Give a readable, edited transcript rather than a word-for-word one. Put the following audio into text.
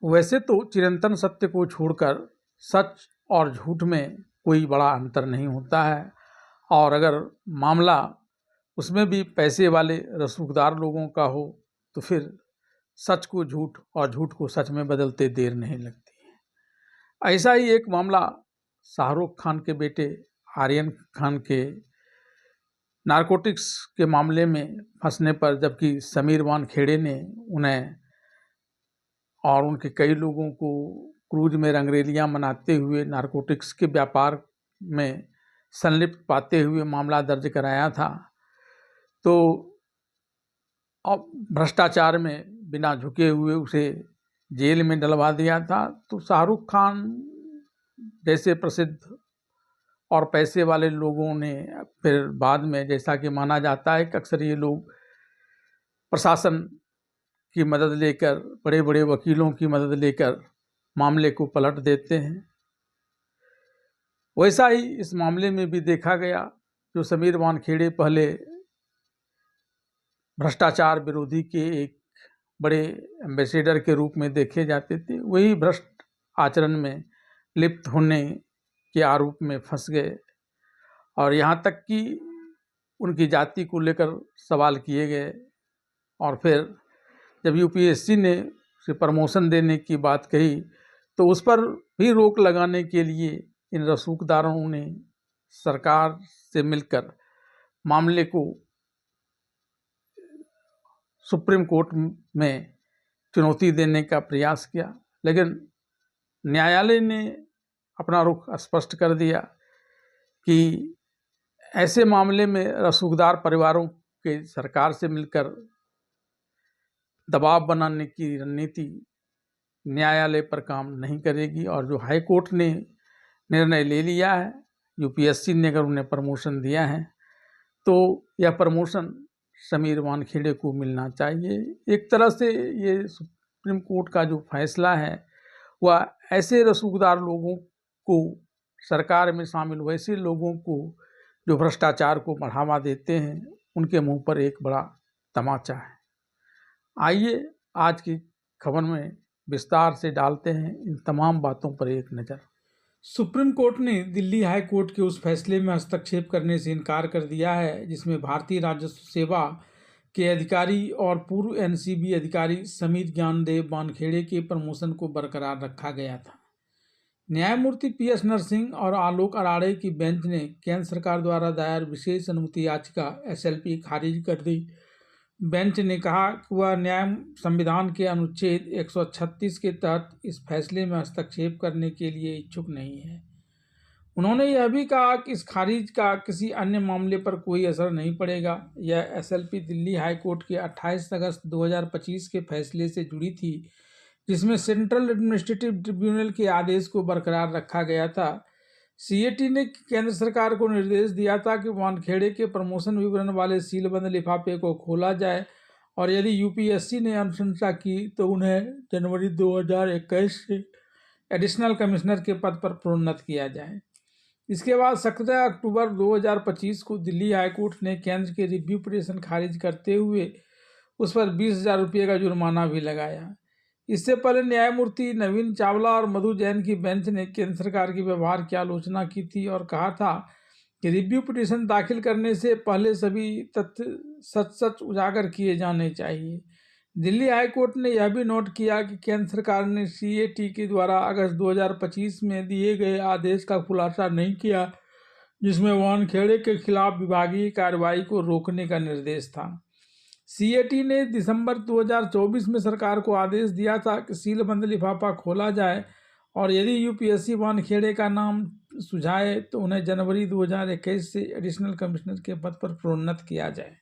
वैसे तो चिरंतन सत्य को छोड़कर सच और झूठ में कोई बड़ा अंतर नहीं होता है, और अगर मामला उसमें भी पैसे वाले रसूखदार लोगों का हो तो फिर सच को झूठ और झूठ को सच में बदलते देर नहीं लगती है। ऐसा ही एक मामला शाहरुख खान के बेटे आर्यन खान के नारकोटिक्स के मामले में फंसने पर, जबकि समीर वानखेड़े ने उन्हें और उनके कई लोगों को क्रूज में रंगरेलियां मनाते हुए नारकोटिक्स के व्यापार में संलिप्त पाते हुए मामला दर्ज कराया था, तो अब भ्रष्टाचार में बिना झुके हुए उसे जेल में डलवा दिया था। तो शाहरुख खान जैसे प्रसिद्ध और पैसे वाले लोगों ने फिर बाद में, जैसा कि माना जाता है कि अक्सर ये लोग प्रशासन की मदद लेकर, बड़े बड़े वकीलों की मदद लेकर मामले को पलट देते हैं, वैसा ही इस मामले में भी देखा गया। जो समीर वानखेड़े पहले भ्रष्टाचार विरोधी के एक बड़े एम्बेसडर के रूप में देखे जाते थे, वही भ्रष्ट आचरण में लिप्त होने के आरोप में फंस गए, और यहाँ तक कि उनकी जाति को लेकर सवाल किए गए। और फिर जब यूपीएससी ने उसे प्रमोशन देने की बात कही तो उस पर भी रोक लगाने के लिए इन रसूखदारों ने सरकार से मिलकर मामले को सुप्रीम कोर्ट में चुनौती देने का प्रयास किया, लेकिन न्यायालय ने अपना रुख स्पष्ट कर दिया कि ऐसे मामले में रसूखदार परिवारों के सरकार से मिलकर दबाव बनाने की रणनीति न्यायालय पर काम नहीं करेगी। और जो हाई कोर्ट ने निर्णय ले लिया है, यूपीएससी ने अगर उन्हें प्रमोशन दिया है तो यह प्रमोशन समीर वानखेड़े को मिलना चाहिए। एक तरह से ये सुप्रीम कोर्ट का जो फैसला है वह ऐसे रसूखदार लोगों को, सरकार में शामिल वैसे लोगों को जो भ्रष्टाचार को बढ़ावा देते हैं, उनके मुंह पर एक बड़ा तमाचा है। आइए आज की खबर में विस्तार से डालते हैं इन तमाम बातों पर एक नज़र। सुप्रीम कोर्ट ने दिल्ली हाई कोर्ट के उस फैसले में हस्तक्षेप करने से इनकार कर दिया है जिसमें भारतीय राजस्व सेवा के अधिकारी और पूर्व एनसीबी अधिकारी समीर ज्ञानदेव वानखेड़े के प्रमोशन को बरकरार रखा गया था। न्यायमूर्ति पीएस नरसिंह और आलोक अराड़े की बेंच ने केंद्र सरकार द्वारा दायर विशेष अनुमति याचिका एसएलपी खारिज कर दी। बेंच ने कहा कि वह न्याय संविधान के अनुच्छेद 136 के तहत इस फैसले में हस्तक्षेप करने के लिए इच्छुक नहीं है। उन्होंने यह भी कहा कि इस खारिज का किसी अन्य मामले पर कोई असर नहीं पड़ेगा। यह एसएलपी दिल्ली हाई कोर्ट के 28 अगस्त 2025 के फैसले से जुड़ी थी, जिसमें सेंट्रल एडमिनिस्ट्रेटिव ट्रिब्यूनल के आदेश को बरकरार रखा गया था। सीएटी ने केंद्र सरकार को निर्देश दिया था कि वानखेड़े के प्रमोशन विवरण वाले सीलबंद लिफाफे को खोला जाए, और यदि यूपीएससी ने अनुशंसा की तो उन्हें जनवरी 2021 से एडिशनल कमिश्नर के पद पर प्रोन्नत किया जाए। इसके बाद 17 अक्टूबर 2025 को दिल्ली हाईकोर्ट ने केंद्र के रिव्यू पिटीशन खारिज करते हुए उस पर 20,000 रुपये का जुर्माना भी लगाया। इससे पहले न्यायमूर्ति नवीन चावला और मधु जैन की बेंच ने केंद्र सरकार के व्यवहार की आलोचना की थी और कहा था कि रिव्यू पिटीशन दाखिल करने से पहले सभी तथ्य सच उजागर किए जाने चाहिए। दिल्ली हाईकोर्ट ने यह भी नोट किया कि केंद्र सरकार ने सीएटी के द्वारा अगस्त 2025 में दिए गए आदेश का खुलासा नहीं किया, जिसमें वानखेड़े के खिलाफ विभागीय कार्रवाई को रोकने का निर्देश था। सीएटी ने दिसंबर 2024 में सरकार को आदेश दिया था कि सीलबंद लिफाफा खोला जाए, और यदि यूपीएससी वानखेड़े का नाम सुझाए तो उन्हें जनवरी 2021 से एडिशनल कमिश्नर के पद पर प्रोन्नत किया जाए।